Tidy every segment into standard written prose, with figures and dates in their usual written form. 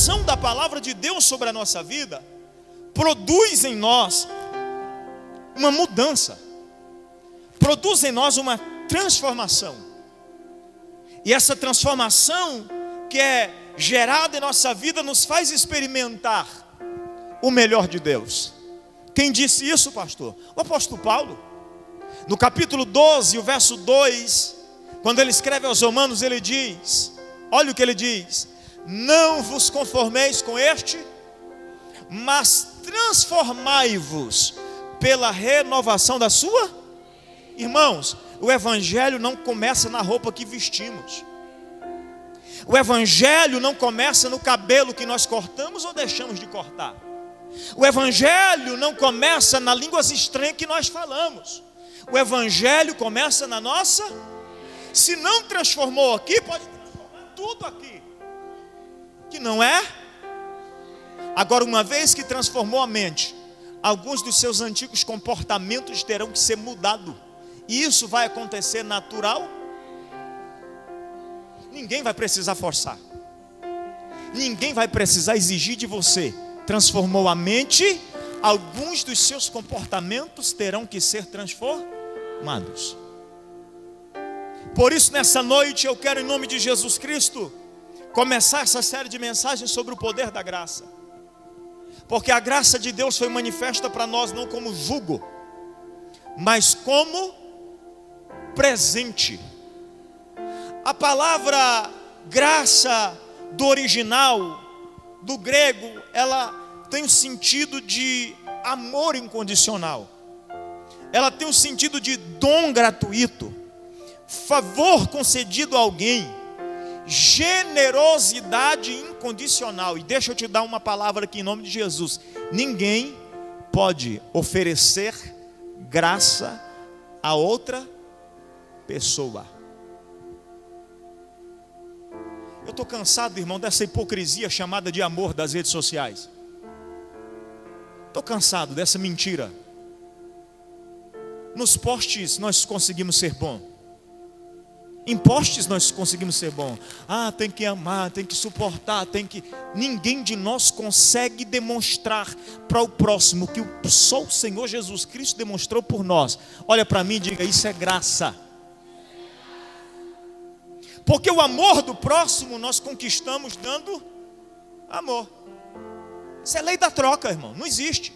revelação da palavra de Deus sobre a nossa vida produz em nós uma mudança, produz em nós uma transformação. E essa transformação que é gerada em nossa vida nos faz experimentar o melhor de Deus. Quem disse isso, pastor? O apóstolo Paulo. No capítulo 12, o verso 2, quando ele escreve aos Romanos, ele diz, olha o que ele diz: não vos conformeis com este, mas transformai-vos pela renovação da sua. Irmãos, o evangelho não começa na roupa que vestimos. O evangelho não começa no cabelo que nós cortamos ou deixamos de cortar. O evangelho não começa nas línguas estranhas que nós falamos. O evangelho começa na nossa. Se não transformou aqui, pode transformar tudo aqui, que não é. Agora, uma vez que transformou a mente, alguns dos seus antigos comportamentos terão que ser mudados. E isso vai acontecer natural. Ninguém vai precisar forçar. Ninguém vai precisar exigir de você. Transformou a mente, alguns dos seus comportamentos terão que ser transformados. Por isso, nessa noite, eu quero, em nome de Jesus Cristo, começar essa série de mensagens sobre o poder da graça. Porque a graça de Deus foi manifesta para nós não como jugo, mas como presente. A palavra graça do original, do grego, ela tem o sentido de amor incondicional. Ela tem o sentido de dom gratuito, favor concedido a alguém, generosidade incondicional. E deixa eu te dar uma palavra aqui em nome de Jesus: ninguém pode oferecer graça a outra pessoa. Eu estou cansado, irmão, dessa hipocrisia chamada de amor das redes sociais. Estou cansado dessa mentira. Nos posts nós conseguimos ser bom. Em posts nós conseguimos ser bom. Ah, tem que amar, tem que suportar, tem que... Ninguém de nós consegue demonstrar para o próximo que só o Senhor Jesus Cristo demonstrou por nós. Olha para mim e diga: isso é graça. Porque o amor do próximo nós conquistamos dando amor. Isso é lei da troca, irmão, não existe.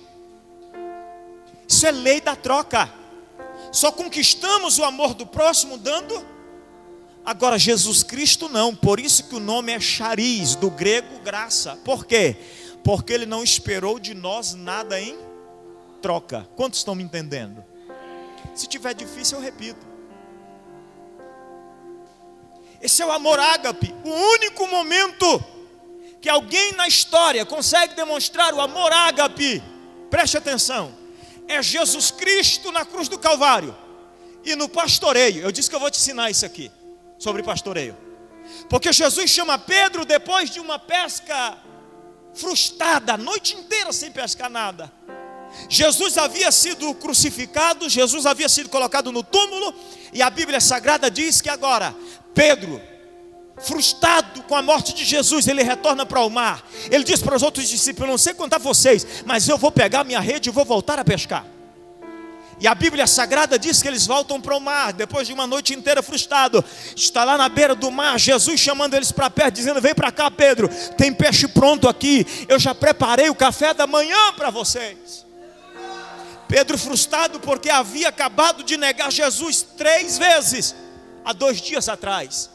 Isso é lei da troca. Só conquistamos o amor do próximo dando. Agora Jesus Cristo não. Por isso que o nome é charis, do grego graça. Por quê? Porque Ele não esperou de nós nada em troca. Quantos estão me entendendo? Se tiver difícil eu repito. Esse é o amor ágape. O único momento que alguém na história consegue demonstrar o amor ágape, preste atenção, é Jesus Cristo na cruz do Calvário e no pastoreio. Eu disse que eu vou te ensinar isso aqui, sobre pastoreio. Porque Jesus chama Pedro depois de uma pesca frustrada, a noite inteira sem pescar nada. Jesus havia sido crucificado, Jesus havia sido colocado no túmulo, e a Bíblia Sagrada diz que agora Pedro, frustrado com a morte de Jesus, ele retorna para o mar. Ele diz para os outros discípulos: eu não sei quanto a vocês, mas eu vou pegar minha rede e vou voltar a pescar. E a Bíblia Sagrada diz que eles voltam para o mar, depois de uma noite inteira frustrado. Está lá na beira do mar, Jesus chamando eles para perto, dizendo: vem para cá, Pedro, tem peixe pronto aqui, eu já preparei o café da manhã para vocês. Pedro frustrado porque havia acabado de negar Jesus 3 vezes, há 2 dias atrás.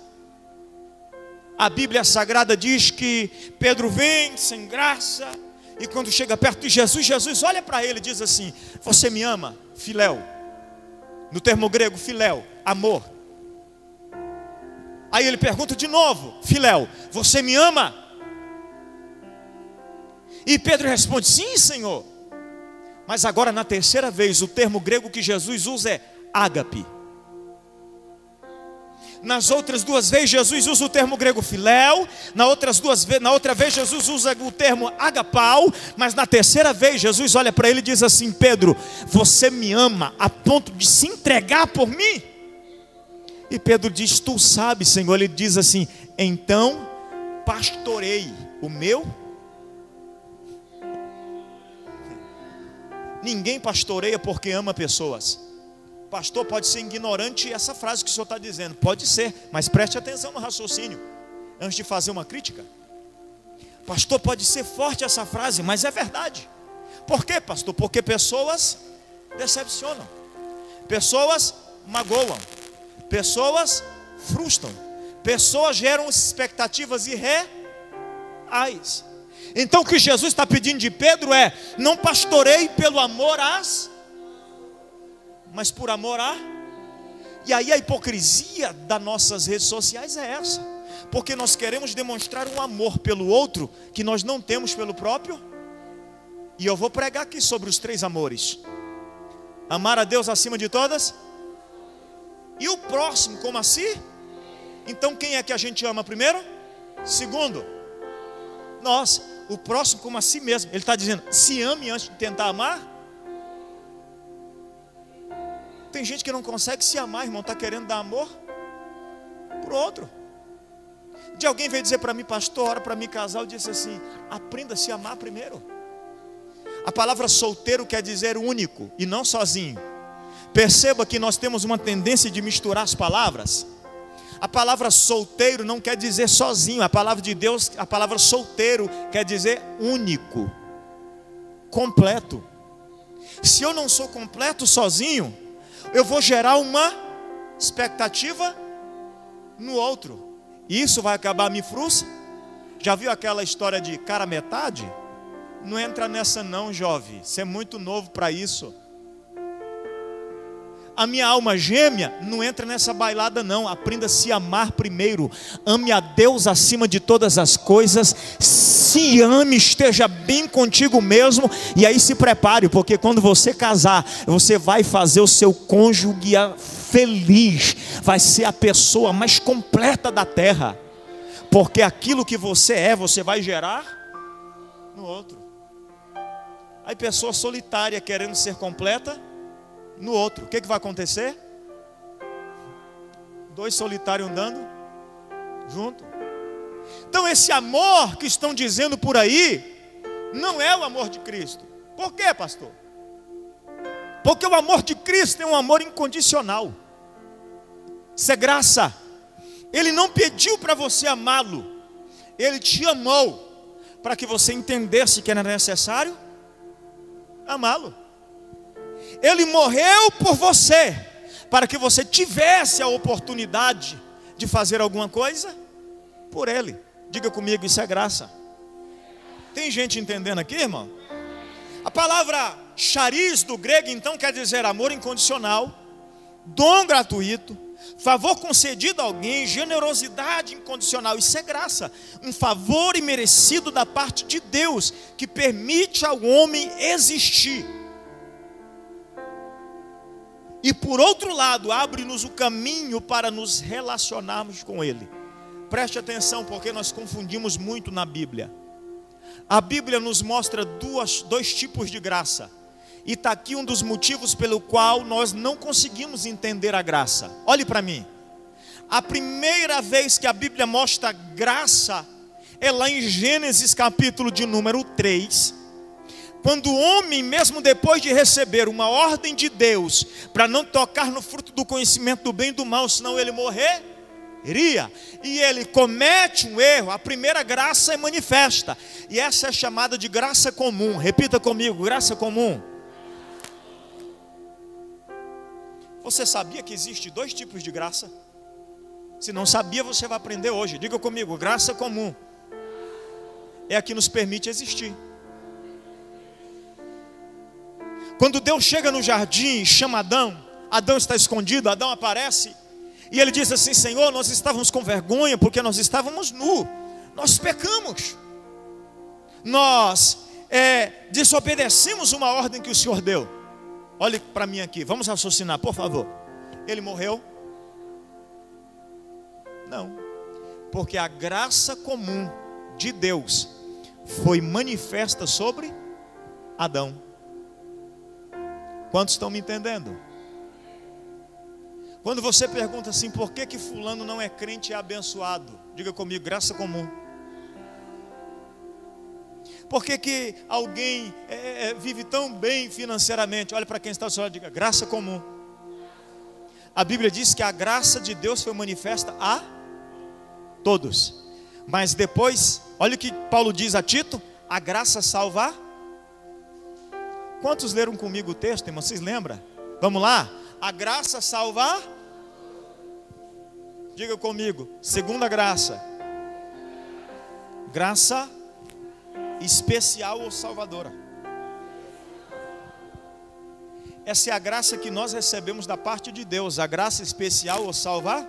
A Bíblia Sagrada diz que Pedro vem sem graça, e quando chega perto de Jesus, Jesus olha para ele e diz assim: você me ama? Filéu. No termo grego, filéu, amor. Aí ele pergunta de novo: filéu, você me ama? E Pedro responde: sim, Senhor. Mas agora na terceira vez, o termo grego que Jesus usa é ágape. Nas outras 2 vezes Jesus usa o termo grego filéu, na outra vez Jesus usa o termo agapau, mas na terceira vez Jesus olha para ele e diz assim: Pedro, você me ama a ponto de se entregar por mim? E Pedro diz: tu sabes, Senhor. Ele diz assim: então pastorei o meu Ninguém pastoreia porque ama pessoas. Pastor pode ser ignorante, essa frase que o senhor está dizendo, pode ser, mas preste atenção no raciocínio, antes de fazer uma crítica. Pastor, pode ser forte essa frase, mas é verdade. Por quê, pastor? Porque pessoas decepcionam, pessoas magoam, pessoas frustram, pessoas geram expectativas irreais. Então o que Jesus está pedindo de Pedro é: não pastoreie pelo amor mas por amor a. E aí a hipocrisia das nossas redes sociais é essa, porque nós queremos demonstrar um amor pelo outro que nós não temos pelo próprio. E eu vou pregar aqui sobre os 3 amores: amar a Deus acima de todas, e o próximo como a si. Então quem é que a gente ama primeiro? Segundo, nós. O próximo como a si mesmo. Ele está dizendo: se ame antes de tentar amar. Tem gente que não consegue se amar, irmão, está querendo dar amor para o outro. De alguém veio dizer para mim: pastor, ora para mim casar. Eu disse assim: aprenda a se amar primeiro. A palavra solteiro quer dizer único e não sozinho. Perceba que nós temos uma tendência de misturar as palavras. A palavra solteiro não quer dizer sozinho. A palavra de Deus, a palavra solteiro quer dizer único, completo. Se eu não sou completo sozinho, eu vou gerar uma expectativa no outro, e isso vai acabar me frustrando. Já viu aquela história de cara metade? Não entra nessa não, jovem, você é muito novo para isso. A minha alma gêmea, não entra nessa bailada não. Aprenda a se amar primeiro. Ame a Deus acima de todas as coisas. Se ame, esteja bem contigo mesmo. E aí se prepare, porque quando você casar, você vai fazer o seu cônjuge feliz. Vai ser a pessoa mais completa da terra. Porque aquilo que você é, você vai gerar no outro. Aí pessoa solitária querendo ser completa no outro, o que vai acontecer? 2 solitários andando junto. Então esse amor que estão dizendo por aí não é o amor de Cristo. Por quê, pastor? Porque o amor de Cristo é um amor incondicional. Isso é graça. Ele não pediu para você amá-lo, Ele te amou para que você entendesse que era necessário amá-lo. Ele morreu por você, para que você tivesse a oportunidade de fazer alguma coisa por Ele. Diga comigo, isso é graça. Tem gente entendendo aqui, irmão? A palavra charis do grego então quer dizer amor incondicional, dom gratuito, favor concedido a alguém, generosidade incondicional. Isso é graça, um favor imerecido da parte de Deus, que permite ao homem existir. E por outro lado, abre-nos o caminho para nos relacionarmos com Ele. Preste atenção, porque nós confundimos muito na Bíblia. A Bíblia nos mostra dois tipos de graça. E está aqui um dos motivos pelo qual nós não conseguimos entender a graça. Olhe para mim. A primeira vez que a Bíblia mostra graça é lá em Gênesis capítulo de número 3. Quando o homem, mesmo depois de receber uma ordem de Deus para não tocar no fruto do conhecimento do bem e do mal, senão ele morreria, e ele comete um erro, a primeira graça é manifesta, e essa é chamada de graça comum. Repita comigo, graça comum. Você sabia que existe 2 tipos de graça? Se não sabia, você vai aprender hoje. Diga comigo, graça comum é a que nos permite existir. Quando Deus chega no jardim e chama Adão, Adão está escondido, Adão aparece, e ele diz assim: Senhor, nós estávamos com vergonha, porque nós estávamos nus, nós pecamos, nós desobedecemos uma ordem que o Senhor deu. Olhe para mim aqui, vamos raciocinar, por favor. Ele morreu? Não, porque a graça comum de Deus foi manifesta sobre Adão. Quantos estão me entendendo? Quando você pergunta assim, por que fulano não é crente e é abençoado? Diga comigo, graça comum. Por que que alguém vive tão bem financeiramente? Olha para quem está ao seu lado e diga: graça comum. A Bíblia diz que a graça de Deus foi manifesta a todos. Mas depois, olha o que Paulo diz a Tito: a graça salva. Quantos leram comigo o texto, irmão? Vocês lembram? Vamos lá? A graça salva. Diga comigo: segunda graça. Graça especial ou salvadora. Essa é a graça que nós recebemos da parte de Deus. A graça especial ou salvar.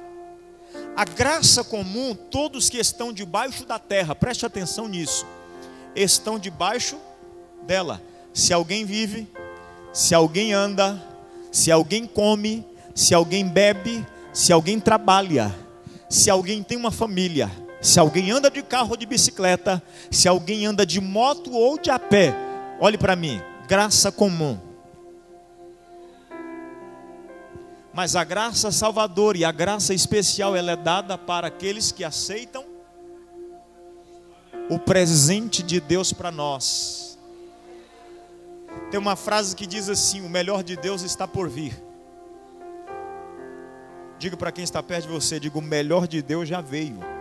A graça comum, todos que estão debaixo da terra, preste atenção nisso, estão debaixo dela. Se alguém vive, se alguém anda, se alguém come, se alguém bebe, se alguém trabalha, se alguém tem uma família, se alguém anda de carro ou de bicicleta, se alguém anda de moto ou de a pé, olhe para mim, graça comum. Mas a graça salvadora e a graça especial, ela é dada para aqueles que aceitam o presente de Deus para nós. Tem uma frase que diz assim: o melhor de Deus está por vir. Diga para quem está perto de você, diga: o melhor de Deus já veio.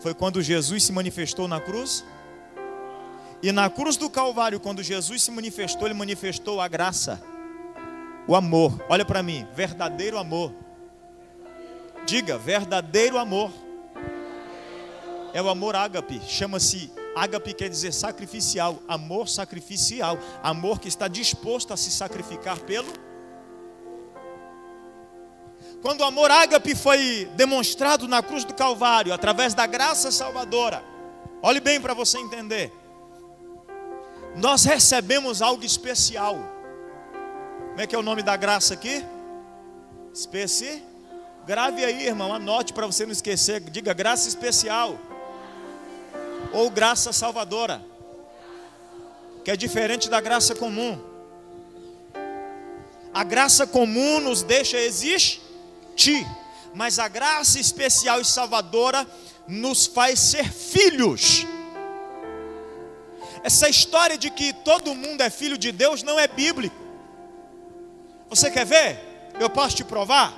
Foi quando Jesus se manifestou na cruz. E na cruz do Calvário, quando Jesus se manifestou, Ele manifestou a graça, o amor. Olha para mim, verdadeiro amor. Diga: verdadeiro amor. É o amor ágape, chama-se ágape, quer dizer sacrificial, amor sacrificial, amor que está disposto a se sacrificar pelo. Quando o amor ágape foi demonstrado na cruz do Calvário, através da graça salvadora, olhe bem para você entender, nós recebemos algo especial. Como é que é o nome da graça aqui? Grave aí, irmão, anote para você não esquecer. Diga: graça especial ou graça salvadora, que é diferente da graça comum. A graça comum nos deixa existir, mas a graça especial e salvadora nos faz ser filhos. Essa história de que todo mundo é filho de Deus não é bíblico. Você quer ver? Eu posso te provar?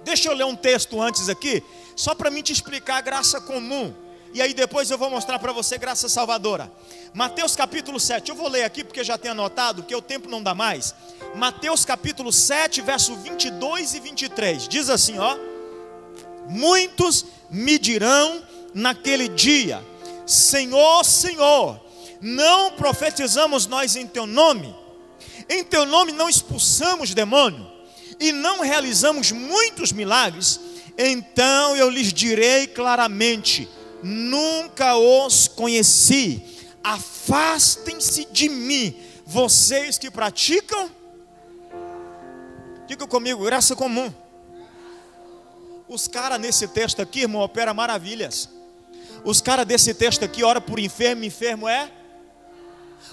Deixa eu ler um texto antes aqui, só para mim te explicar a graça comum, e aí depois eu vou mostrar para você graça salvadora. Mateus capítulo 7, eu vou ler aqui porque já tenho anotado, porque o tempo não dá mais. Mateus capítulo 7, verso 22 e 23, diz assim, ó: muitos me dirão naquele dia: Senhor, Senhor, não profetizamos nós em teu nome? Em teu nome não expulsamos demônio? E não realizamos muitos milagres? Então eu lhes direi claramente: nunca os conheci. Afastem-se de mim, vocês que praticam. Diga comigo: graça comum. Os caras nesse texto aqui, irmão, operam maravilhas. Os caras desse texto aqui oram por enfermo, enfermo é.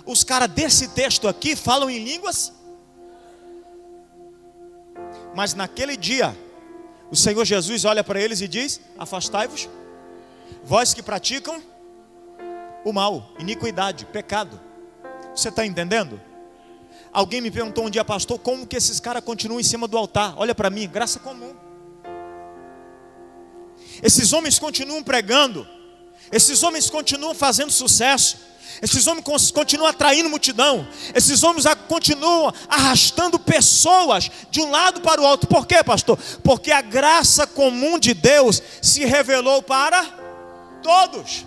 Os caras desse texto aqui falam em línguas. Mas naquele dia, o Senhor Jesus olha para eles e diz: afastai-vos, vós que praticam o mal, iniquidade, pecado. Você está entendendo? Alguém me perguntou um dia: pastor, como que esses caras continuam em cima do altar? Olha para mim, graça comum. Esses homens continuam pregando, esses homens continuam fazendo sucesso, esses homens continuam atraindo multidão, esses homens continuam arrastando pessoas de um lado para o outro. Por quê, pastor? Porque a graça comum de Deus se revelou para todos.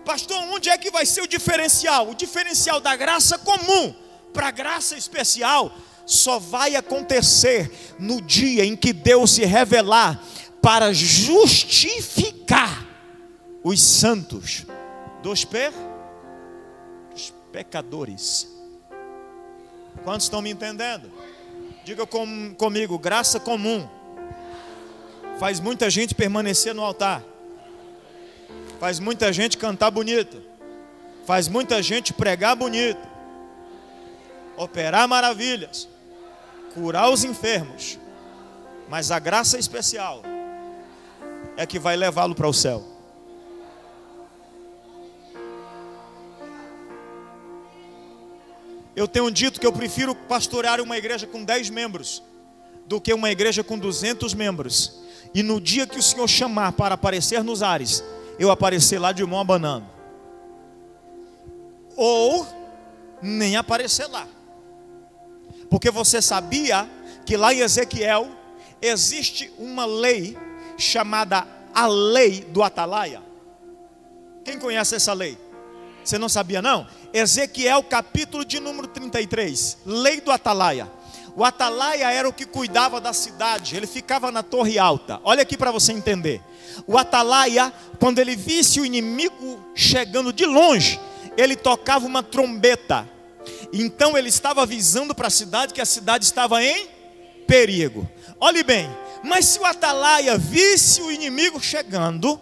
Pastor, onde é que vai ser o diferencial? O diferencial da graça comum para a graça especial só vai acontecer no dia em que Deus se revelar para justificar os santos dos pecadores. Quantos estão me entendendo? Diga comigo: graça comum faz muita gente permanecer no altar, faz muita gente cantar bonito, faz muita gente pregar bonito, operar maravilhas, curar os enfermos, mas a graça especial é que vai levá-lo para o céu. Eu tenho dito que eu prefiro pastorear uma igreja com 10 membros do que uma igreja com 200 membros. E no dia que o Senhor chamar para aparecer nos ares, eu aparecer lá de mão abanando. Ou nem aparecer lá. Porque você sabia que lá em Ezequiel existe uma lei chamada a lei do atalaia? Quem conhece essa lei? Você não sabia não? Ezequiel capítulo de número 33, lei do atalaia. O atalaia era o que cuidava da cidade, ele ficava na torre alta. Olha aqui para você entender. O atalaia, quando ele visse o inimigo chegando de longe, ele tocava uma trombeta. Então ele estava avisando para a cidade que a cidade estava em perigo. Olhe bem, mas se o atalaia visse o inimigo chegando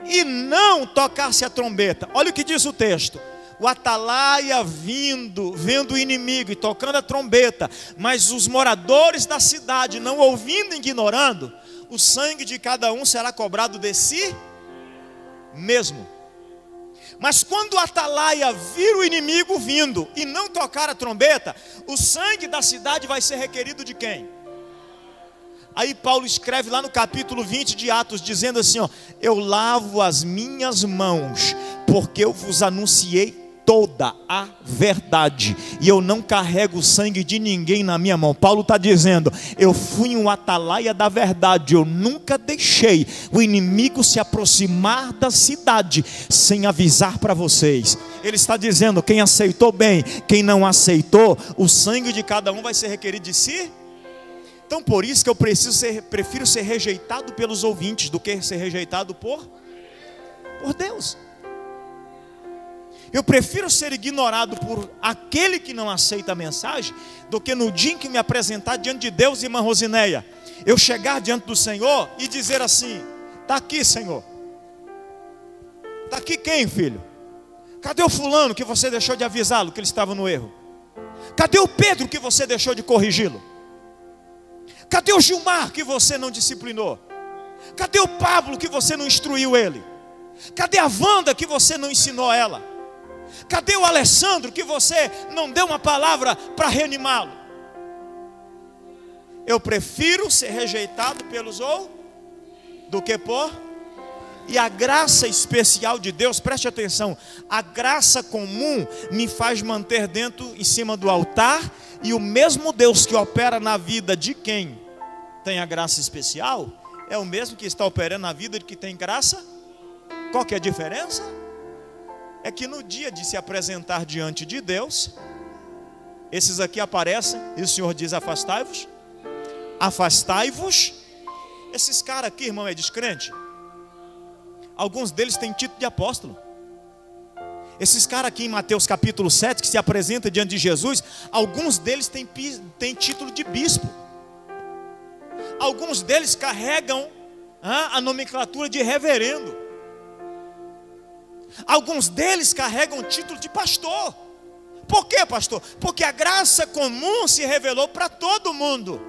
e não tocasse a trombeta, olha o que diz o texto. O atalaia vendo o inimigo e tocando a trombeta, mas os moradores da cidade não ouvindo e ignorando, o sangue de cada um será cobrado de si mesmo. Mas quando o atalaia vir o inimigo vindo e não tocar a trombeta, o sangue da cidade vai ser requerido de quem? Aí Paulo escreve lá no capítulo 20 de Atos, dizendo assim, ó: eu lavo as minhas mãos, porque eu vos anunciei toda a verdade, e eu não carrego o sangue de ninguém na minha mão. Paulo está dizendo, eu fui um atalaia da verdade, eu nunca deixei o inimigo se aproximar da cidade, sem avisar para vocês. Ele está dizendo, quem aceitou bem, quem não aceitou, o sangue de cada um vai ser requerido de si. Então por isso que eu prefiro ser rejeitado pelos ouvintes, do que ser rejeitado por Deus. Eu prefiro ser ignorado por aquele que não aceita a mensagem, do que no dia em que me apresentar diante de Deus, irmã Rosineia, eu chegar diante do Senhor e dizer assim, está aqui, Senhor. Está aqui quem, filho? Cadê o fulano que você deixou de avisá-lo que ele estava no erro? Cadê o Pedro que você deixou de corrigi-lo? Cadê o Gilmar que você não disciplinou? Cadê o Pablo que você não instruiu ele? Cadê a Wanda que você não ensinou ela? Cadê o Alessandro que você não deu uma palavra para reanimá-lo? Eu prefiro ser rejeitado pelos ou do que por. E a graça especial de Deus, preste atenção, a graça comum me faz manter dentro, em cima do altar. E o mesmo Deus que opera na vida de quem tem a graça especial é o mesmo que está operando na vida de quem tem graça. Qual que é a diferença? É que no dia de se apresentar diante de Deus, esses aqui aparecem e o Senhor diz, afastai-vos. Afastai-vos. Esses caras aqui, irmão, é descrente. Alguns deles têm título de apóstolo. Esses caras aqui em Mateus capítulo 7, que se apresentam diante de Jesus, alguns deles têm título de bispo. Alguns deles carregam a nomenclatura de reverendo. Alguns deles carregam o título de pastor. Por quê, pastor? Porque a graça comum se revelou para todo mundo.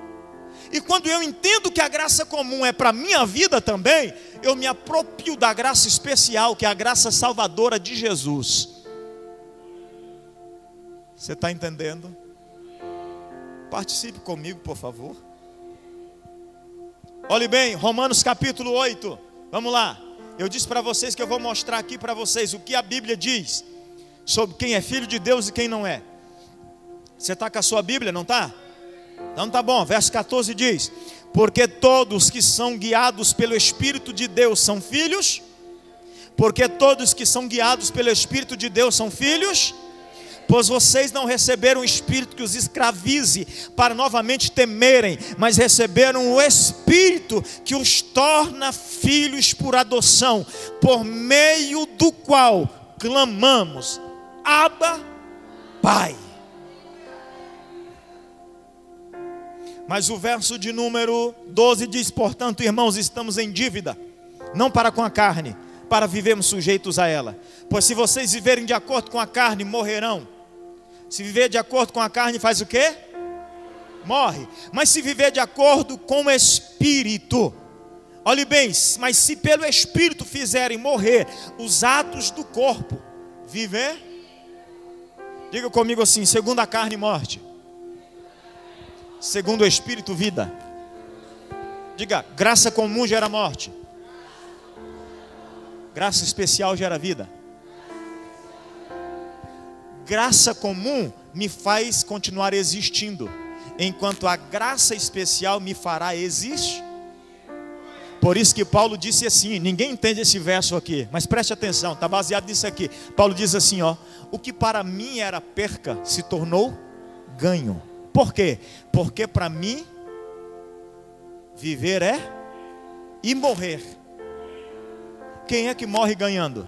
E quando eu entendo que a graça comum é para a minha vida também, eu me aproprio da graça especial, que é a graça salvadora de Jesus. Você está entendendo? Participe comigo, por favor. Olhe bem, Romanos capítulo 8. Vamos lá. Eu disse para vocês que eu vou mostrar aqui para vocês o que a Bíblia diz sobre quem é filho de Deus e quem não é. Você está com a sua Bíblia, não está? Então tá bom, verso 14 diz: porque todos que são guiados pelo Espírito de Deus são filhos. Porque todos que são guiados pelo Espírito de Deus são filhos. Pois vocês não receberam o Espírito que os escravize para novamente temerem, mas receberam o Espírito que os torna filhos por adoção, por meio do qual clamamos, Abba, Pai. Mas o verso de número 12 diz: portanto, irmãos, estamos em dívida, não para com a carne, para vivermos sujeitos a ela. Pois se vocês viverem de acordo com a carne, morrerão. Se viver de acordo com a carne, faz o quê? Morre. Mas se viver de acordo com o Espírito, olhe bem, mas se pelo Espírito fizerem morrer os atos do corpo, viver. Diga comigo assim: segundo a carne, morte. Segundo o Espírito, vida. Diga: graça comum gera morte. Graça especial gera vida. Graça comum me faz continuar existindo, enquanto a graça especial me fará existir. Por isso que Paulo disse assim, ninguém entende esse verso aqui, mas preste atenção, está baseado nisso aqui. Paulo diz assim, ó: o que para mim era perca se tornou ganho. Por quê? Porque para mim viver é e morrer. Quem é que morre ganhando?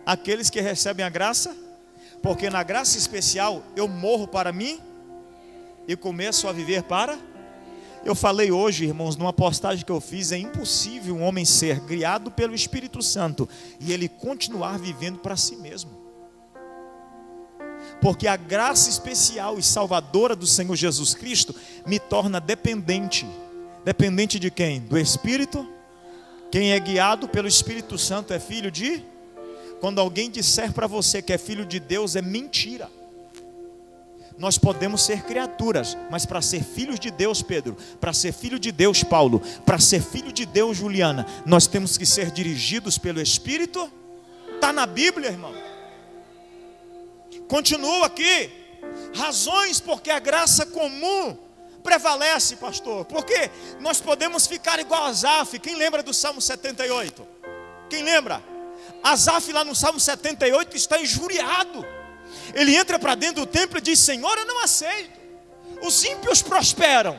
Aqueles que recebem a graça, porque na graça especial eu morro para mim e começo a viver para. Eu falei hoje, irmãos, numa postagem que eu fiz, é impossível um homem ser guiado pelo Espírito Santo e ele continuar vivendo para si mesmo. Porque a graça especial e salvadora do Senhor Jesus Cristo me torna dependente. Dependente de quem? Do Espírito. Quem é guiado pelo Espírito Santo é filho de... Quando alguém disser para você que é filho de Deus, é mentira. Nós podemos ser criaturas, mas para ser filhos de Deus, Pedro, para ser filho de Deus, Paulo, para ser filho de Deus, Juliana, nós temos que ser dirigidos pelo Espírito. Está na Bíblia, irmão. Continua aqui. Razões porque a graça comum prevalece, pastor. Porque nós podemos ficar igual a Asaf. Quem lembra do Salmo 78? Quem lembra? Asaf lá no Salmo 78 está injuriado. Ele entra para dentro do templo e diz: Senhor, eu não aceito. Os ímpios prosperam,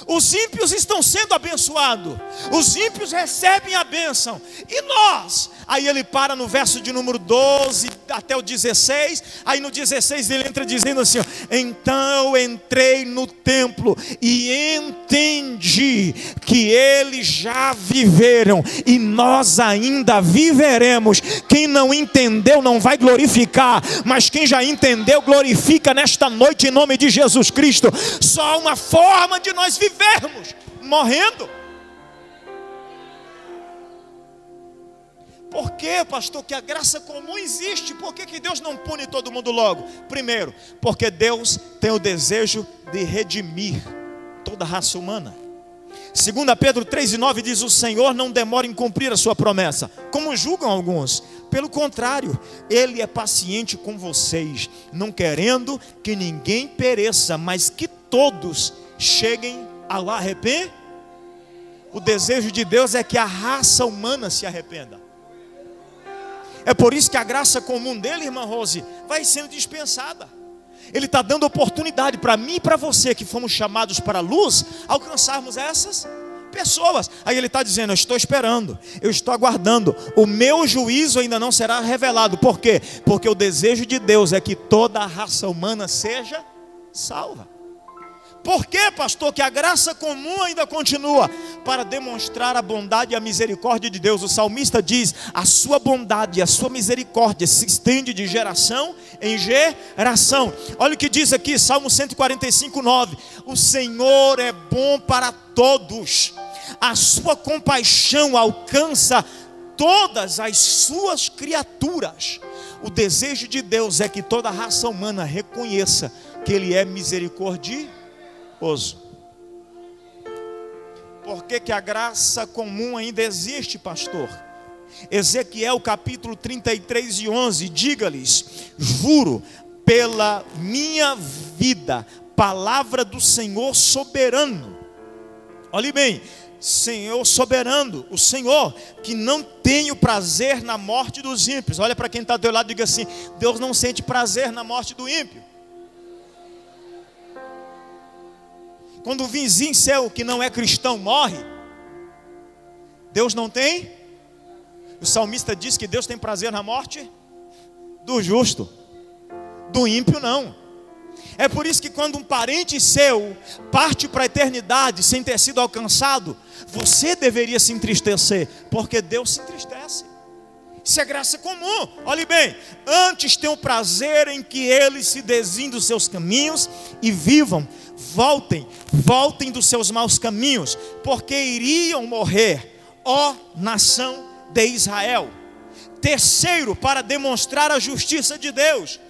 os ímpios estão sendo abençoados, os ímpios recebem a bênção, e nós? Aí ele para no verso de número 12 até o 16. Aí no 16 ele entra dizendo assim, ó: então entrei no templo e entendi que eles já viveram e nós ainda viveremos. Quem não entendeu não vai glorificar, mas quem já entendeu glorifica nesta noite em nome de Jesus Cristo. Só há uma forma de nós vivermos: morrendo. Por que, pastor, que a graça comum existe? Por que Deus não pune todo mundo logo? Primeiro, porque Deus tem o desejo de redimir toda a raça humana. 2 Pedro 3:9 diz: o Senhor não demora em cumprir a sua promessa, como julgam alguns. Pelo contrário, Ele é paciente com vocês, não querendo que ninguém pereça, mas que todos cheguem ao arrependimento. O desejo de Deus é que a raça humana se arrependa. É por isso que a graça comum dele, irmã Rose, vai sendo dispensada. Ele está dando oportunidade para mim e para você, que fomos chamados para a luz, alcançarmos essas pessoas. Aí ele está dizendo: eu estou esperando, eu estou aguardando, o meu juízo ainda não será revelado. Por quê? Porque o desejo de Deus é que toda a raça humana seja salva. Por que, pastor, que a graça comum ainda continua? Para demonstrar a bondade e a misericórdia de Deus. O salmista diz: a sua bondade e a sua misericórdia se estende de geração em geração. Olha o que diz aqui, Salmo 145:9. O Senhor é bom para todos, a sua compaixão alcança todas as suas criaturas. O desejo de Deus é que toda a raça humana reconheça que Ele é misericordioso. Por que a graça comum ainda existe, pastor? Ezequiel capítulo 33:11, diga-lhes: juro pela minha vida, palavra do Senhor soberano. Olhe bem, Senhor soberano, o Senhor que não tem o prazer na morte dos ímpios. Olha para quem está do teu lado e diga assim: Deus não sente prazer na morte do ímpio. Quando o vizinho seu que não é cristão morre, Deus não tem. O salmista diz que Deus tem prazer na morte do justo, do ímpio não. É por isso que quando um parente seu parte para a eternidade sem ter sido alcançado, você deveria se entristecer, porque Deus se entristece. Isso é graça comum. Olhe bem, antes tem o prazer em que eles se desviem dos seus caminhos e vivam. Voltem dos seus maus caminhos, porque iriam morrer, ó nação de Israel. Terceiro, para demonstrar a justiça de Deus.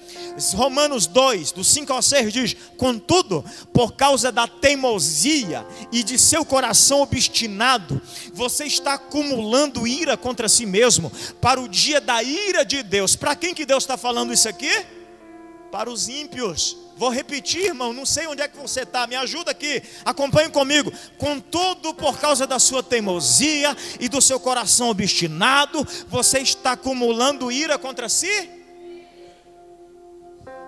Romanos 2, do 5 ao 6 diz: contudo, por causa da teimosia e de seu coração obstinado, você está acumulando ira contra si mesmo, para o dia da ira de Deus. Para quem que Deus está falando isso aqui? Para os ímpios. Vou repetir, irmão, não sei onde é que você está, me ajuda aqui, acompanhe comigo. Contudo, por causa da sua teimosia e do seu coração obstinado, você está acumulando ira contra si?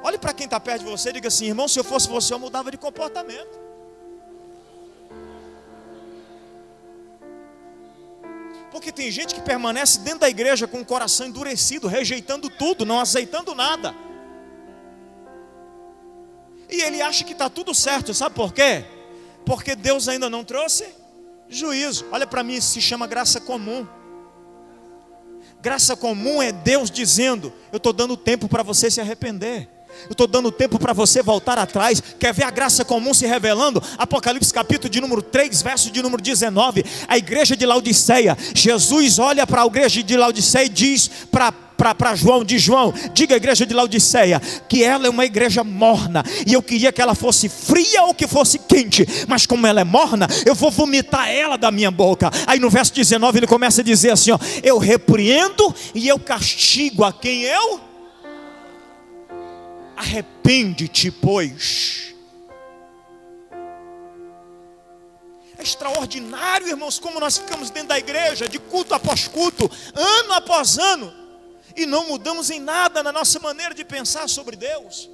Olhe para quem está perto de você e diga assim: irmão, se eu fosse você, eu mudava de comportamento. Porque tem gente que permanece dentro da igreja com o coração endurecido, rejeitando tudo, não aceitando nada. E ele acha que está tudo certo, sabe por quê? Porque Deus ainda não trouxe juízo. Olha para mim, isso se chama graça comum. Graça comum é Deus dizendo: eu estou dando tempo para você se arrepender, eu estou dando tempo para você voltar atrás. Quer ver a graça comum se revelando? Apocalipse capítulo de número 3, verso de número 19. A igreja de Laodiceia, Jesus olha para a igreja de Laodiceia e diz para João, diga à igreja de Laodiceia que ela é uma igreja morna, e eu queria que ela fosse fria ou que fosse quente, mas como ela é morna, eu vou vomitar ela da minha boca. Aí no verso 19 ele começa a dizer assim, ó: eu repreendo e eu castigo a quem eu... Arrepende-te, pois. É extraordinário, irmãos, como nós ficamos dentro da igreja, de culto após culto, ano após ano, e não mudamos em nada na nossa maneira de pensar sobre Deus.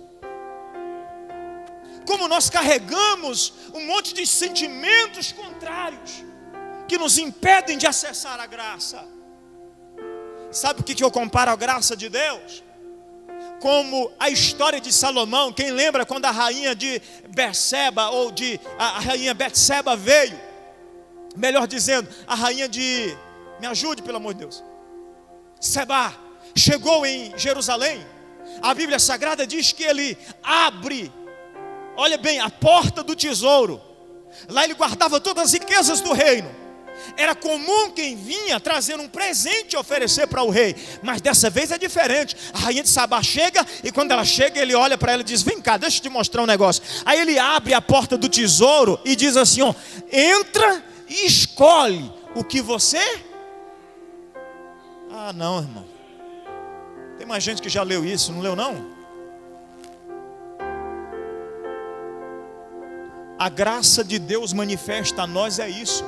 Como nós carregamos um monte de sentimentos contrários que nos impedem de acessar a graça. Sabe o que eu comparo a graça de Deus? Como a história de Salomão. Quem lembra quando a rainha de Berseba, ou a rainha Betseba veio, melhor dizendo, a rainha de, me ajude pelo amor de Deus, Seba, chegou em Jerusalém. A Bíblia Sagrada diz que ele abre, olha bem, a porta do tesouro. Lá ele guardava todas as riquezas do reino. Era comum quem vinha trazer um presente e oferecer para o rei, mas dessa vez é diferente. A rainha de Sabá chega, e quando ela chega, ele olha para ela e diz: vem cá, deixa eu te mostrar um negócio. Aí ele abre a porta do tesouro e diz assim, ó: entra e escolhe o que você... Ah não, irmão, tem mais gente que já leu isso, não leu não? A graça de Deus manifesta a nós é isso.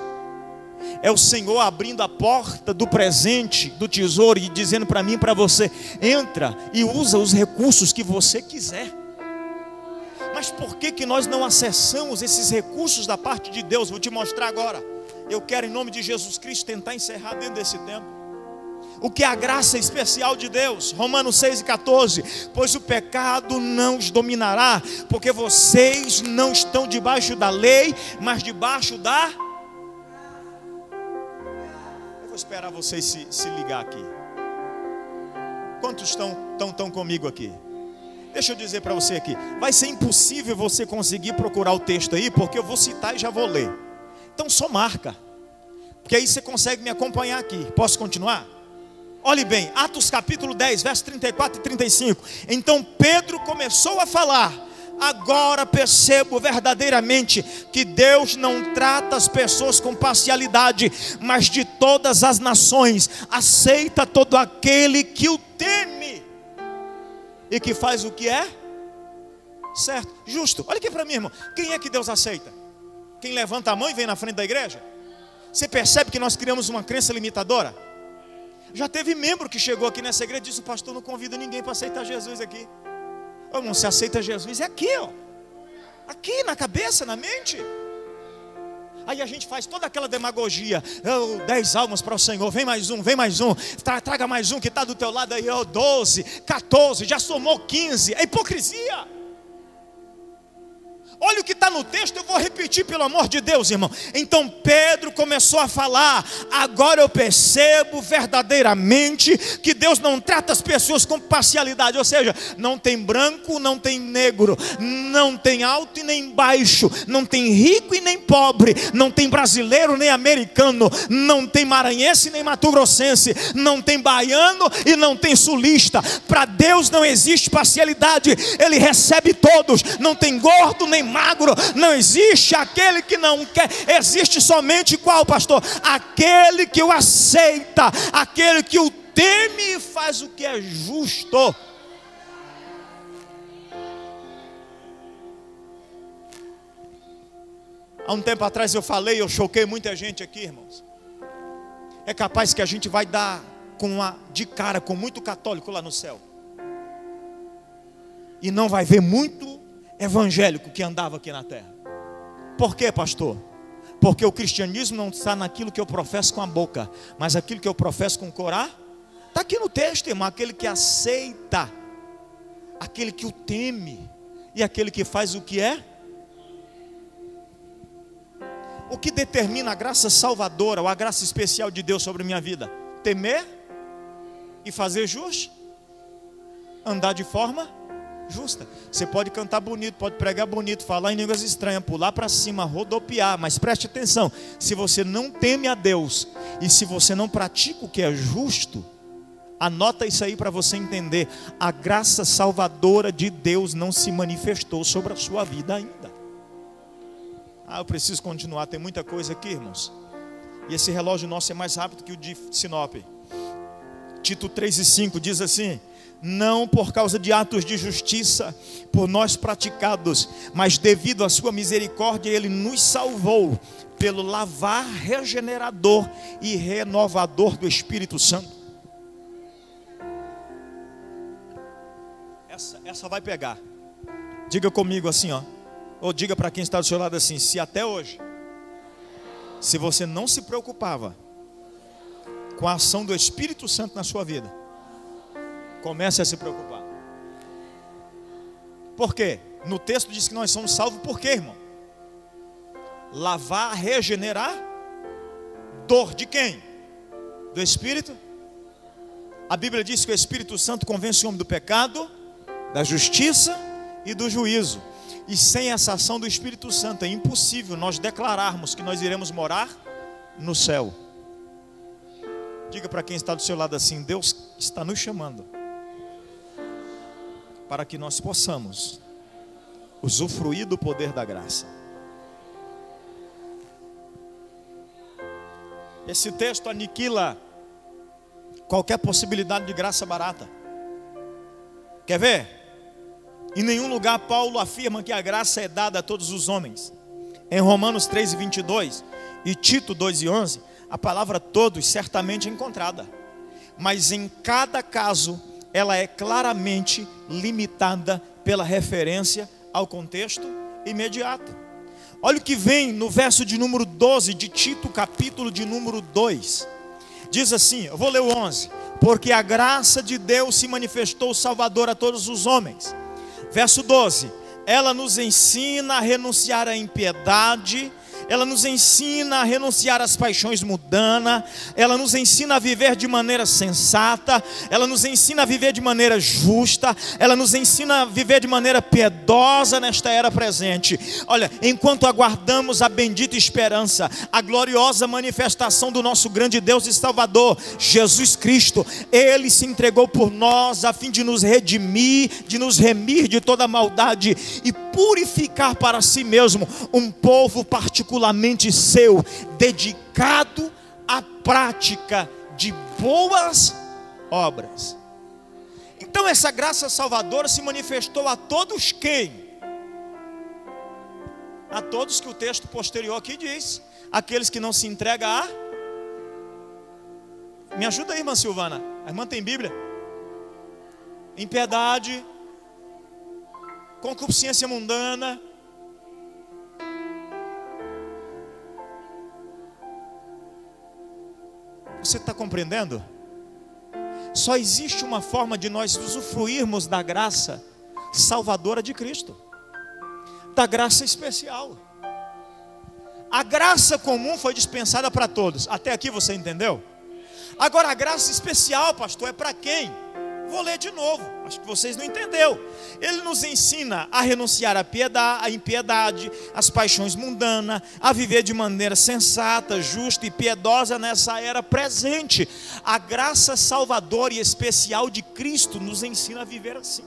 É o Senhor abrindo a porta do presente, do tesouro, e dizendo para mim e para você: entra e usa os recursos que você quiser. Mas por que nós não acessamos esses recursos da parte de Deus? Vou te mostrar agora. Eu quero, em nome de Jesus Cristo, tentar encerrar dentro desse tempo. O que é a graça especial de Deus? Romanos 6,14. Pois o pecado não os dominará, porque vocês não estão debaixo da lei, mas debaixo da... Eu vou esperar vocês se ligar aqui. Quantos estão comigo aqui? Deixa eu dizer para você aqui. Vai ser impossível você conseguir procurar o texto aí, porque eu vou citar e já vou ler. Então só marca, porque aí você consegue me acompanhar aqui. Posso continuar? Olhe bem, Atos capítulo 10, versos 34 e 35. Então Pedro começou a falar: agora percebo verdadeiramente que Deus não trata as pessoas com parcialidade, mas de todas as nações aceita todo aquele que o teme e que faz o que é certo, justo. Olha aqui para mim, irmão. Quem é que Deus aceita? Quem levanta a mão e vem na frente da igreja? Você percebe que nós criamos uma crença limitadora? Já teve membro que chegou aqui nessa igreja e disse: o pastor não convida ninguém para aceitar Jesus aqui. Ô, irmão, se aceita Jesus é aqui, ó. Aqui na cabeça, na mente. Aí a gente faz toda aquela demagogia: 10 almas para o Senhor, vem mais um, traga mais um que está do teu lado aí, 12, 14, já somou 15. É hipocrisia. Olha o que está no texto, eu vou repetir pelo amor de Deus, irmão. Então Pedro começou a falar: agora eu percebo verdadeiramente que Deus não trata as pessoas com parcialidade. Ou seja, não tem branco, não tem negro, não tem alto e nem baixo, não tem rico e nem pobre, não tem brasileiro nem americano, não tem maranhense nem mato-grossense, não tem baiano e não tem sulista. Para Deus não existe parcialidade, Ele recebe todos, não tem gordo nem magro, não existe aquele que não quer, existe somente qual, pastor? Aquele que o aceita, aquele que o teme e faz o que é justo. Há um tempo atrás eu falei, eu choquei muita gente aqui, irmãos. É capaz que a gente vai dar de cara com muito católico lá no céu, e não vai ver muito evangélico que andava aqui na terra. Por quê, pastor? Porque o cristianismo não está naquilo que eu professo com a boca, mas aquilo que eu professo com o coração. Está aqui no texto, irmão. Aquele que aceita, aquele que o teme, e aquele que faz o que é. O que determina a graça salvadora, ou a graça especial de Deus sobre minha vida? Temer e fazer justo, andar de forma justa. Você pode cantar bonito, pode pregar bonito, falar em línguas estranhas, pular para cima, rodopiar, mas preste atenção: se você não teme a Deus e se você não pratica o que é justo, anota isso aí para você entender: a graça salvadora de Deus não se manifestou sobre a sua vida ainda. Eu preciso continuar, tem muita coisa aqui, irmãos, e esse relógio nosso é mais rápido que o de Sinop. Tito 3:5 diz assim: não por causa de atos de justiça por nós praticados, mas devido à sua misericórdia Ele nos salvou pelo lavar regenerador e renovador do Espírito Santo. Essa vai pegar. Diga comigo assim, ó, ou diga para quem está do seu lado assim: se até hoje, se você não se preocupava com a ação do Espírito Santo na sua vida, comece a se preocupar. Por quê? No texto diz que nós somos salvos por quê, irmão? Lavar, regenerar, dor de quem? Do Espírito. A Bíblia diz que o Espírito Santo convence o homem do pecado, da justiça e do juízo. E sem essa ação do Espírito Santo é impossível nós declararmos que nós iremos morar no céu. Diga para quem está do seu lado assim: Deus está nos chamando para que nós possamos usufruir do poder da graça. Esse texto aniquila qualquer possibilidade de graça barata. Quer ver? Em nenhum lugar Paulo afirma que a graça é dada a todos os homens. Em Romanos 3:22 e Tito 2:11, a palavra todos certamente é encontrada, mas em cada caso ela é claramente limitada pela referência ao contexto imediato. Olha o que vem no verso de número 12 de Tito, capítulo de número 2. Diz assim, eu vou ler o 11: porque a graça de Deus se manifestou salvadora a todos os homens. Verso 12: ela nos ensina a renunciar à impiedade, ela nos ensina a renunciar às paixões mundanas, ela nos ensina a viver de maneira sensata, ela nos ensina a viver de maneira justa, ela nos ensina a viver de maneira piedosa nesta era presente. Olha, enquanto aguardamos a bendita esperança, a gloriosa manifestação do nosso grande Deus e Salvador, Jesus Cristo, Ele se entregou por nós a fim de nos redimir, de nos remir de toda maldade e purificar para si mesmo um povo particularmente seu, dedicado à prática de boas obras. Então essa graça salvadora se manifestou a todos quem? A todos que o texto posterior aqui diz: aqueles que não se entregam a... Me ajuda aí, irmã Silvana, a irmã tem Bíblia? Impiedade, concupiscência mundana, você está compreendendo? Só existe uma forma de nós usufruirmos da graça salvadora de Cristo. da graça especial. A graça comum foi dispensada para todos. Até aqui você entendeu? Agora a graça especial, pastor, é para quem? Vou ler de novo, acho que vocês não entenderam. Ele nos ensina a renunciar à impiedade, às paixões mundanas, a viver de maneira sensata, justa e piedosa nessa era presente. A graça salvadora e especial de Cristo nos ensina a viver assim.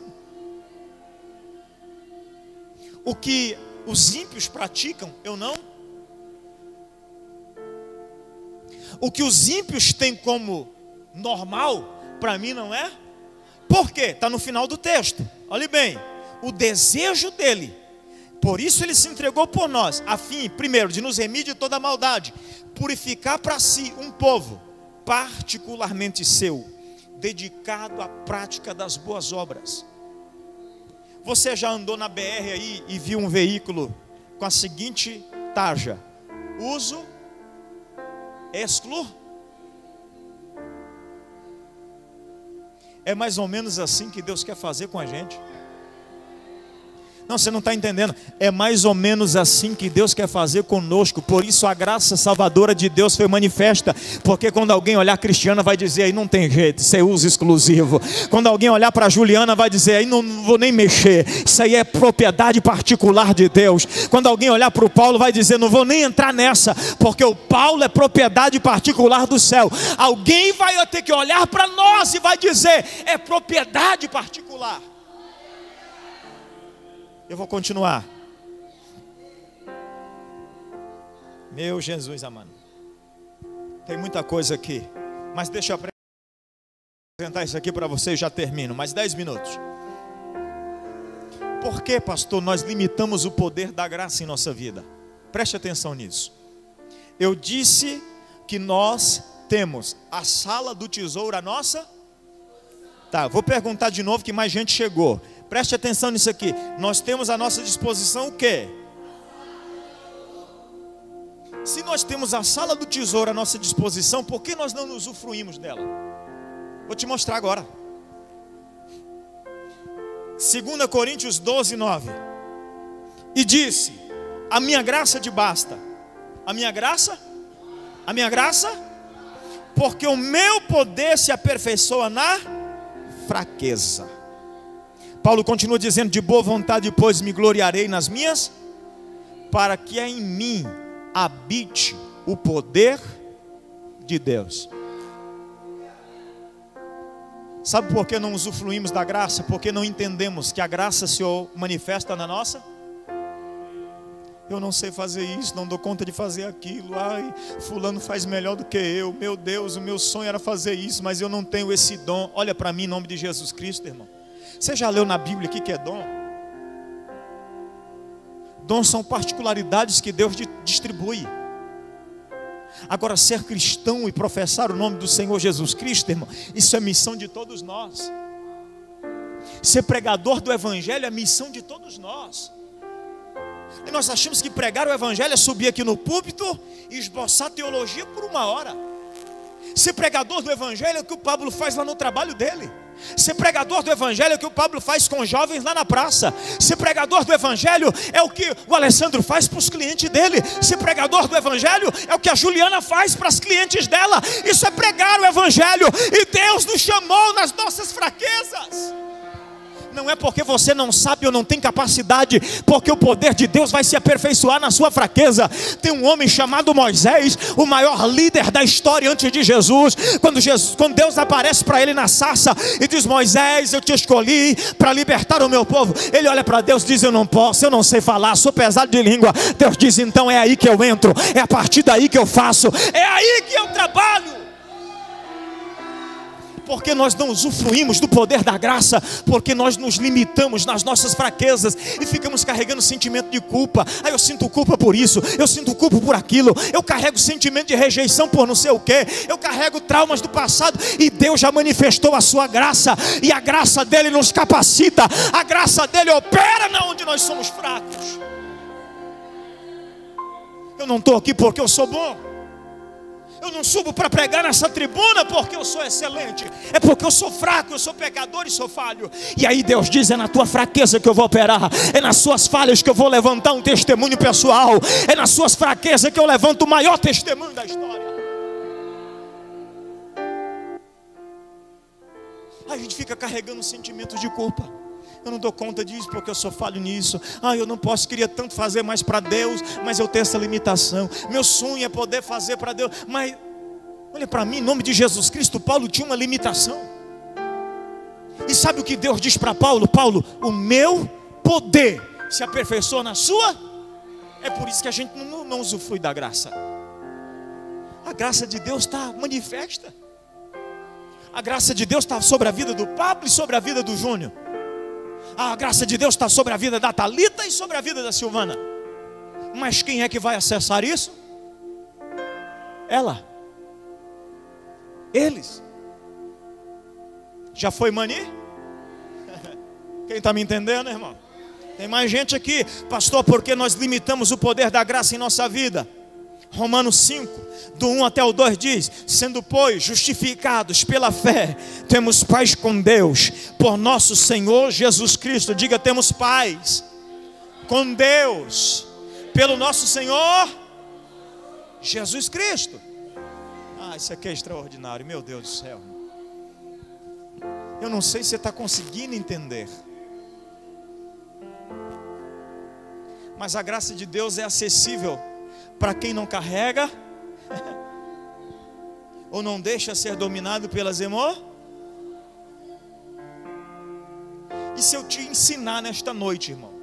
O que os ímpios praticam, eu não. O que os ímpios têm como normal, para mim não é. Por quê? Está no final do texto. Olhe bem, o desejo dele, por isso ele se entregou por nós, a fim, primeiro, de nos remir de toda maldade, purificar para si um povo particularmente seu, dedicado à prática das boas obras. Você já andou na BR aí e viu um veículo com a seguinte tarja: uso exclusivo? É mais ou menos assim que Deus quer fazer com a gente. Não, você não está entendendo. É mais ou menos assim que Deus quer fazer conosco. Por isso a graça salvadora de Deus foi manifesta. Porque quando alguém olhar Cristiana vai dizer, aí não tem jeito, isso é uso exclusivo. Quando alguém olhar para Juliana vai dizer, aí não vou nem mexer, isso aí é propriedade particular de Deus. Quando alguém olhar para o Paulo vai dizer, não vou nem entrar nessa, porque o Paulo é propriedade particular do céu. Alguém vai ter que olhar para nós e vai dizer, é propriedade particular. Eu vou continuar. Meu Jesus amado. Tem muita coisa aqui. Mas deixa eu apresentar isso aqui para vocês, já termino. Mais 10 minutos. Por que, pastor, nós limitamos o poder da graça em nossa vida? Preste atenção nisso. Eu disse que nós temos a sala do tesouro à nossa. Tá, vou perguntar de novo que mais gente chegou. Preste atenção nisso aqui. Nós temos à nossa disposição o quê? Se nós temos a sala do tesouro à nossa disposição, por que nós não usufruímos dela? Vou te mostrar agora. 2 Coríntios 12, 9. E disse, a minha graça te basta. A minha graça? A minha graça? Porque o meu poder se aperfeiçoa na fraqueza. Paulo continua dizendo, de boa vontade, pois me gloriarei nas minhas, para que em mim habite o poder de Deus. Sabe por que não usufruímos da graça? Porque não entendemos que a graça se manifesta na nossa. Eu não sei fazer isso, não dou conta de fazer aquilo. Ai, fulano faz melhor do que eu. Meu Deus, o meu sonho era fazer isso, mas eu não tenho esse dom. Olha para mim em nome de Jesus Cristo, irmão. Você já leu na Bíblia o que é dom? Dons são particularidades que Deus distribui. Agora, ser cristão e professar o nome do Senhor Jesus Cristo, irmão, isso é missão de todos nós. Ser pregador do Evangelho é missão de todos nós. E nós achamos que pregar o Evangelho é subir aqui no púlpito e esboçar teologia por 1 hora. Ser pregador do Evangelho é o que o Pablo faz lá no trabalho dele. Ser pregador do Evangelho é o que o Pablo faz com os jovens lá na praça. Ser pregador do Evangelho é o que o Alessandro faz para os clientes dele. Ser pregador do Evangelho é o que a Juliana faz para as clientes dela. Isso é pregar o Evangelho. E Deus nos chamou nas nossas fraquezas. Não é porque você não sabe ou não tem capacidade, porque o poder de Deus vai se aperfeiçoar na sua fraqueza. Tem um homem chamado Moisés, o maior líder da história antes de Jesus. Quando Deus aparece para ele na sarça e diz, Moisés, eu te escolhi para libertar o meu povo. Ele olha para Deus e diz, eu não posso, eu não sei falar, sou pesado de língua. Deus diz, então é aí que eu entro, é a partir daí que eu faço, é aí que eu trabalho. Porque nós não usufruímos do poder da graça, porque nós nos limitamos nas nossas fraquezas e ficamos carregando sentimento de culpa. Ah, eu sinto culpa por isso, eu sinto culpa por aquilo, eu carrego sentimento de rejeição por não sei o que, eu carrego traumas do passado. E Deus já manifestou a sua graça, e a graça dele nos capacita, a graça dele opera na onde nós somos fracos. Eu não estou aqui porque eu sou bom. Eu não subo para pregar nessa tribuna porque eu sou excelente. É porque eu sou fraco, eu sou pecador e sou falho. E aí Deus diz: é na tua fraqueza que eu vou operar. É nas suas falhas que eu vou levantar um testemunho pessoal. É nas suas fraquezas que eu levanto o maior testemunho da história. A gente fica carregando sentimentos de culpa. Eu não dou conta disso porque eu sou falho nisso. Eu não posso, queria tanto fazer mais para Deus, mas eu tenho essa limitação. Meu sonho é poder fazer para Deus, mas olha para mim, em nome de Jesus Cristo, Paulo tinha uma limitação. E sabe o que Deus diz para Paulo? Paulo, o meu poder se aperfeiçoa na sua. É por isso que a gente não usufrui da graça. A graça de Deus está manifesta. A graça de Deus está sobre a vida do Pablo e sobre a vida do Júnior. A graça de Deus está sobre a vida da Thalita e sobre a vida da Silvana. Mas quem é que vai acessar isso? Ela. Eles. Já foi mani? Quem está me entendendo, irmão? Tem mais gente aqui. Pastor, porque nós limitamos o poder da graça em nossa vida? Romanos 5, do 1 até o 2 diz: sendo pois justificados pela fé, temos paz com Deus, por nosso Senhor Jesus Cristo. Diga, temos paz com Deus, pelo nosso Senhor Jesus Cristo. Isso aqui é extraordinário, meu Deus do céu. Eu não sei se você está conseguindo entender, mas a graça de Deus é acessível para quem não carrega ou não deixa ser dominado pelas emoções. E se eu te ensinar nesta noite, irmão,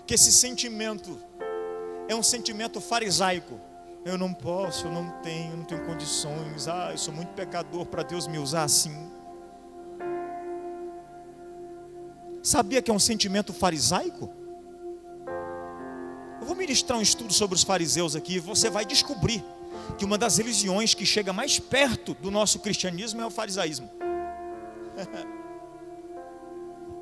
que esse sentimento é um sentimento farisaico: eu não posso, eu não tenho condições, eu sou muito pecador para Deus me usar assim. Sabia que é um sentimento farisaico? Eu vou ministrar um estudo sobre os fariseus aqui. Você vai descobrir que uma das religiões que chega mais perto do nosso cristianismo é o farisaísmo.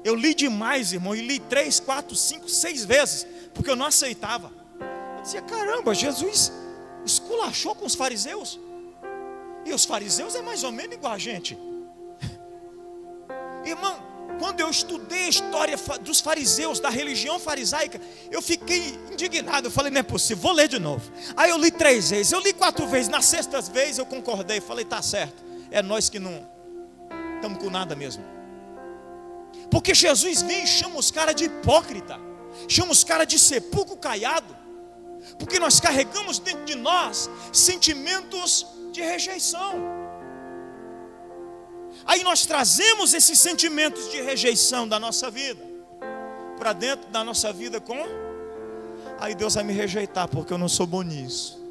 Eu li demais, irmão, e li 3, 4, 5, 6 vezes, porque eu não aceitava. Eu dizia: caramba, Jesus esculachou com os fariseus. E os fariseus é mais ou menos igual a gente. Irmão, quando eu estudei a história dos fariseus, da religião farisaica, eu fiquei indignado. Eu falei: não é possível, vou ler de novo. Aí eu li 3 vezes, eu li 4 vezes. Na 6ª vez eu concordei, falei: tá certo, é nós que não estamos com nada mesmo. Porque Jesus vem e chama os caras de hipócrita, chama os caras de sepulcro caiado, porque nós carregamos dentro de nós sentimentos de rejeição. Aí nós trazemos esses sentimentos de rejeição da nossa vida para dentro da nossa vida aí Deus vai me rejeitar porque eu não sou bom nisso.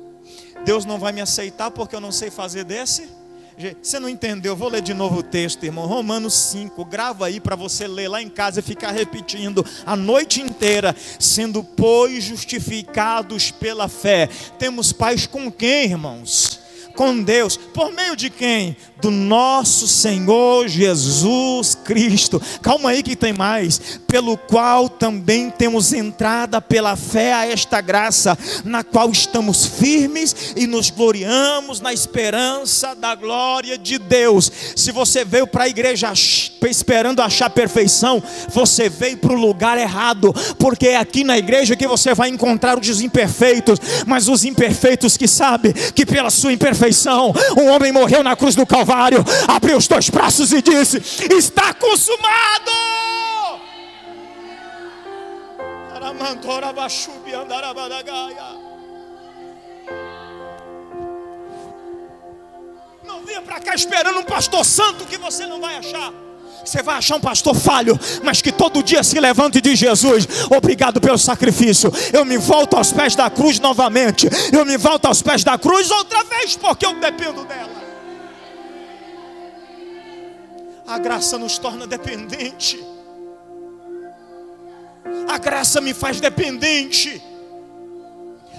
Deus não vai me aceitar porque eu não sei fazer desse jeito. Você não entendeu? Eu vou ler de novo o texto, irmão. Romanos 5, grava aí para você ler lá em casa e ficar repetindo a noite inteira. Sendo pois justificados pela fé, temos paz com quem, irmãos? Com Deus. Por meio de quem? Do nosso Senhor Jesus Cristo. Calma aí que tem mais. Pelo qual também temos entrada pela fé a esta graça, na qual estamos firmes e nos gloriamos na esperança da glória de Deus. Se você veio para a igreja esperando achar perfeição, você veio para o lugar errado, porque é aqui na igreja que você vai encontrar os imperfeitos, mas os imperfeitos que sabem que pela sua imperfeição um homem morreu na cruz do Calvário, abriu os 2 braços e disse: está consumado. Não venha para cá esperando um pastor santo que você não vai achar. Você vai achar um pastor falho, mas que todo dia se levanta e diz: Jesus, obrigado pelo sacrifício. Eu me volto aos pés da cruz novamente. Eu me volto aos pés da cruz outra vez, porque eu dependo dela. A graça nos torna dependente. A graça me faz dependente.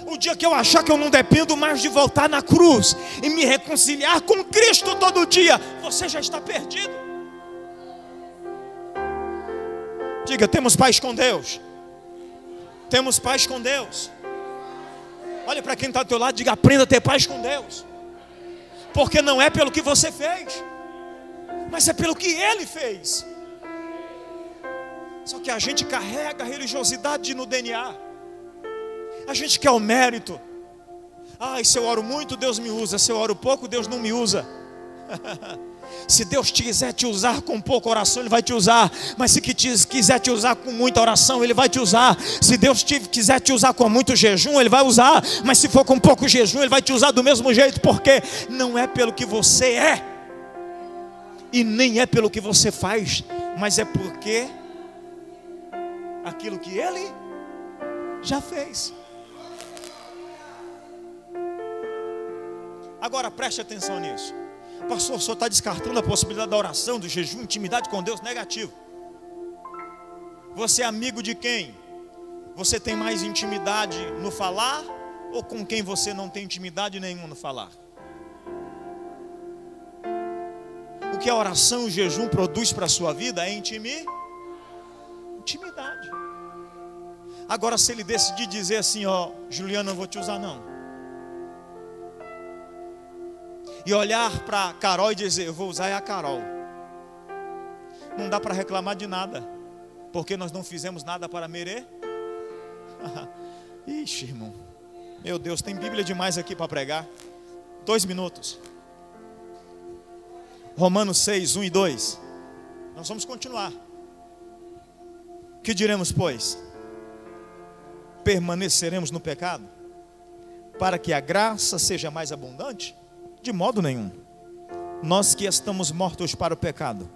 O dia que eu achar que eu não dependo mais de voltar na cruz e me reconciliar com Cristo todo dia, você já está perdido. Diga: temos paz com Deus. Temos paz com Deus. Olha para quem está ao teu lado, diga: aprenda a ter paz com Deus. Porque não é pelo que você fez, mas é pelo que Ele fez. Só que a gente carrega a religiosidade no DNA. A gente quer o mérito. Se eu oro muito, Deus me usa. Se eu oro pouco, Deus não me usa. Se Deus quiser te usar com pouca oração, Ele vai te usar. Mas se quiser te usar com muita oração, Ele vai te usar. Se Deus quiser te usar com muito jejum, Ele vai usar. Mas se for com pouco jejum, Ele vai te usar do mesmo jeito. Porque não é pelo que você é, e nem é pelo que você faz, mas é porque aquilo que Ele já fez. Agora preste atenção nisso. Pastor, o senhor está descartando a possibilidade da oração, do jejum, intimidade com Deus? Negativo. Você é amigo de quem? Você tem mais intimidade no falar, ou com quem você não tem intimidade nenhuma no falar? O que a oração e o jejum produz para a sua vida é intimidade. Agora, se ele decidir dizer assim, Juliano, eu não vou te usar não, e olhar para Carol e dizer, eu vou usar a Carol, não dá para reclamar de nada, porque nós não fizemos nada para merecer. Ixi, irmão, meu Deus, tem Bíblia demais aqui para pregar. 2 minutos. Romanos 6, 1 e 2. Nós vamos continuar. Que diremos, pois? Permaneceremos no pecado, para que a graça seja mais abundante? De modo nenhum. Nós que estamos mortos para o pecado,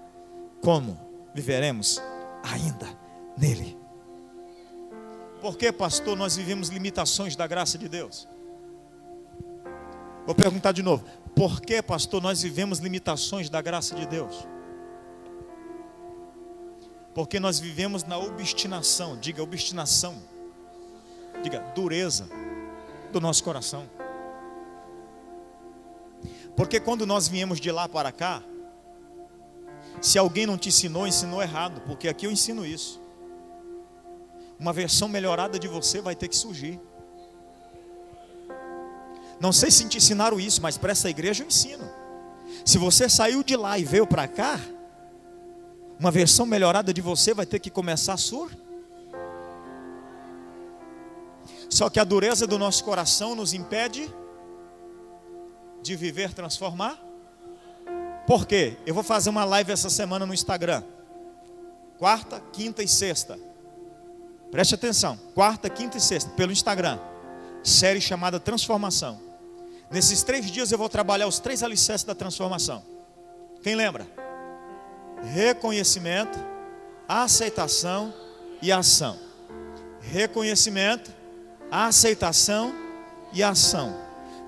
como viveremos ainda nele? Por que, pastor, nós vivemos limitações da graça de Deus? Vou perguntar de novo. Por que, pastor, nós vivemos limitações da graça de Deus? Porque nós vivemos na obstinação. Diga obstinação. Diga dureza do nosso coração. Porque quando nós viemos de lá para cá, se alguém não te ensinou, ensinou errado. Porque aqui eu ensino isso. Uma versão melhorada de você vai ter que surgir. Não sei se te ensinaram isso, mas para essa igreja eu ensino. Se você saiu de lá e veio para cá, uma versão melhorada de você vai ter que começar a surgir. Só que a dureza do nosso coração nos impede de viver, transformar. Por quê? Eu vou fazer uma live essa semana no Instagram. Quarta, quinta e sexta. Preste atenção. Quarta, quinta e sexta, pelo Instagram. Série chamada Transformação. Nesses 3 dias eu vou trabalhar os 3 alicerces da transformação. Quem lembra? Reconhecimento, aceitação e ação. Reconhecimento, aceitação e ação.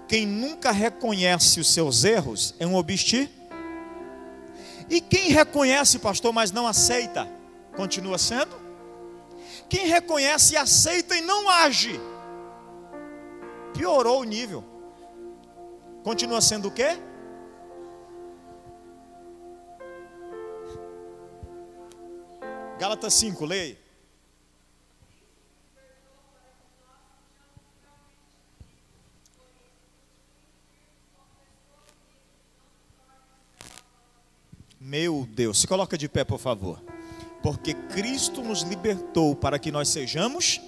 Quem nunca reconhece os seus erros é um obstinado. E quem reconhece, pastor, mas não aceita, continua sendo? Quem reconhece e aceita e não age, piorou o nível. Continua sendo o quê? Gálatas 5, leia. Meu Deus, se coloca de pé, por favor. Porque Cristo nos libertou para que nós sejamos.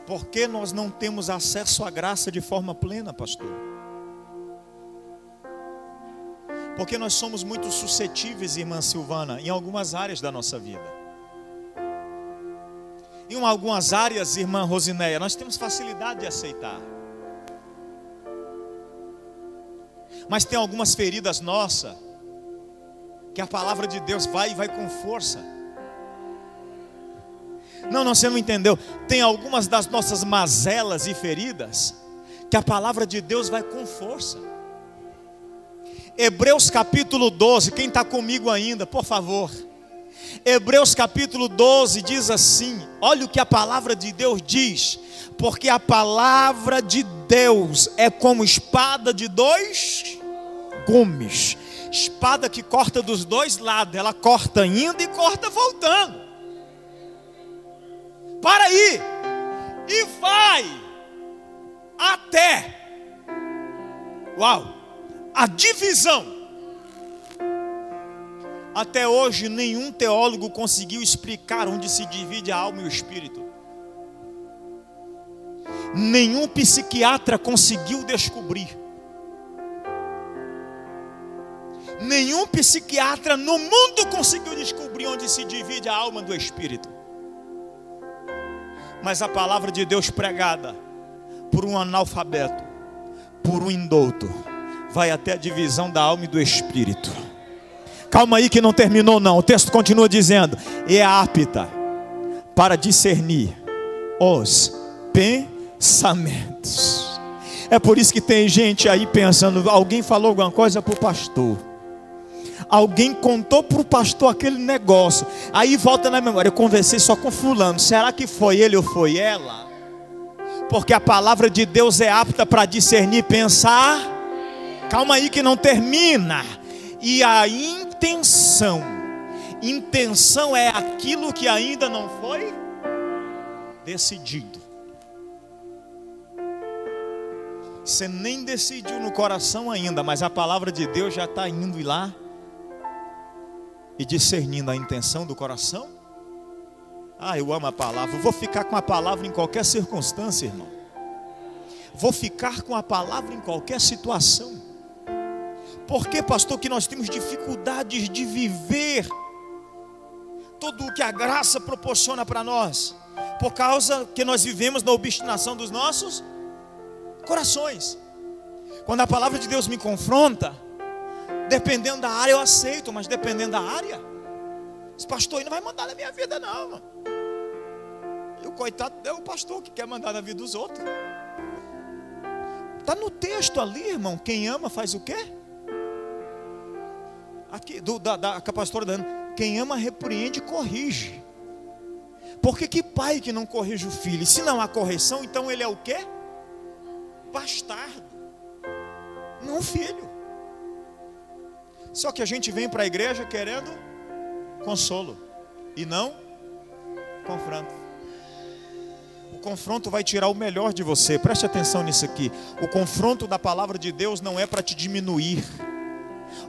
Porque nós não temos acesso à graça de forma plena, pastor. Porque nós somos muito suscetíveis, irmã Silvana, em algumas áreas da nossa vida. Em algumas áreas, irmã Rosinéia, nós temos facilidade de aceitar. Mas tem algumas feridas nossas que a palavra de Deus vai com força. Não, você não entendeu. Tem algumas das nossas mazelas e feridas que a palavra de Deus vai com força. Hebreus capítulo 12, quem está comigo ainda, por favor. Hebreus capítulo 12 diz assim, olha o que a palavra de Deus diz. Porque a palavra de Deus é como espada de 2 gumes. Espada que corta dos 2 lados. Ela corta indo e corta voltando. Para aí. E vai até. Uau. a divisão. Até hoje nenhum teólogo conseguiu explicar onde se divide a alma e o espírito. Nenhum psiquiatra conseguiu descobrir. Nenhum psiquiatra no mundo conseguiu descobrir onde se divide a alma do espírito. Mas a palavra de Deus pregada por um analfabeto, por um indouto, vai até a divisão da alma e do espírito. Calma aí que não terminou não. O texto continua dizendo: é apta para discernir os pensamentos. É por isso que tem gente aí pensando: alguém falou alguma coisa para o pastor, alguém contou para o pastor aquele negócio, aí volta na memória: eu conversei só com fulano, será que foi ele ou foi ela? Porque a palavra de Deus é apta para discernir, pensar. Calma aí que não termina. E a intenção é aquilo que ainda não foi decidido. Você nem decidiu no coração ainda, mas a palavra de Deus já está indo lá e discernindo a intenção do coração. Ah, eu amo a palavra. Eu vou ficar com a palavra em qualquer circunstância, irmão. Vou ficar com a palavra em qualquer situação. Por que, pastor, que nós temos dificuldades de viver tudo o que a graça proporciona para nós? Por causa que nós vivemos na obstinação dos nossos corações. Quando a palavra de Deus me confronta, dependendo da área eu aceito, mas dependendo da área, esse pastor aí não vai mandar na minha vida não, mano. E o coitado é o pastor que quer mandar na vida dos outros. Está no texto ali, irmão. Quem ama faz o quê? Aqui, que a pastora dando: quem ama repreende e corrige. Porque que pai que não corrige o filho? E se não há correção, então ele é o quê? Bastardo, não filho. Só que a gente vem para a igreja querendo consolo e não confronto. O confronto vai tirar o melhor de você. Preste atenção nisso aqui. O confronto da palavra de Deus não é para te diminuir.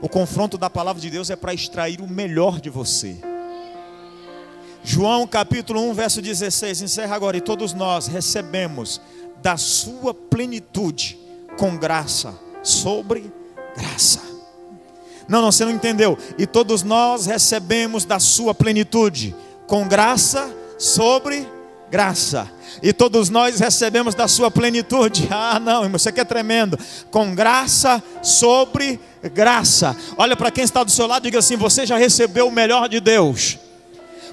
O confronto da palavra de Deus é para extrair o melhor de você. João capítulo 1 verso 16, encerra agora: e todos nós recebemos da sua plenitude, com graça sobre graça. Não, você não entendeu. E todos nós recebemos da sua plenitude, com graça sobre graça. E todos nós recebemos da sua plenitude. Ah, não, irmão, isso aqui é tremendo. Com graça sobre graça. Olha para quem está do seu lado e diga assim: você já recebeu o melhor de Deus.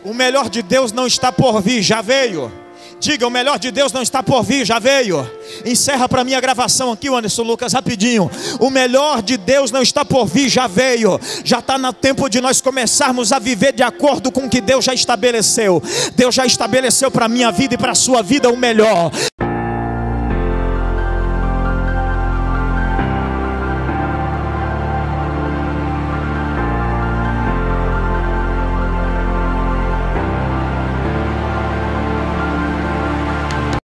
O melhor de Deus não está por vir, já veio. Diga: o melhor de Deus não está por vir, já veio. Encerra para mim a gravação aqui, Anderson Lucas, rapidinho. O melhor de Deus não está por vir, já veio. Já está no tempo de nós começarmos a viver de acordo com o que Deus já estabeleceu. Deus já estabeleceu para a minha vida e para a sua vida o melhor.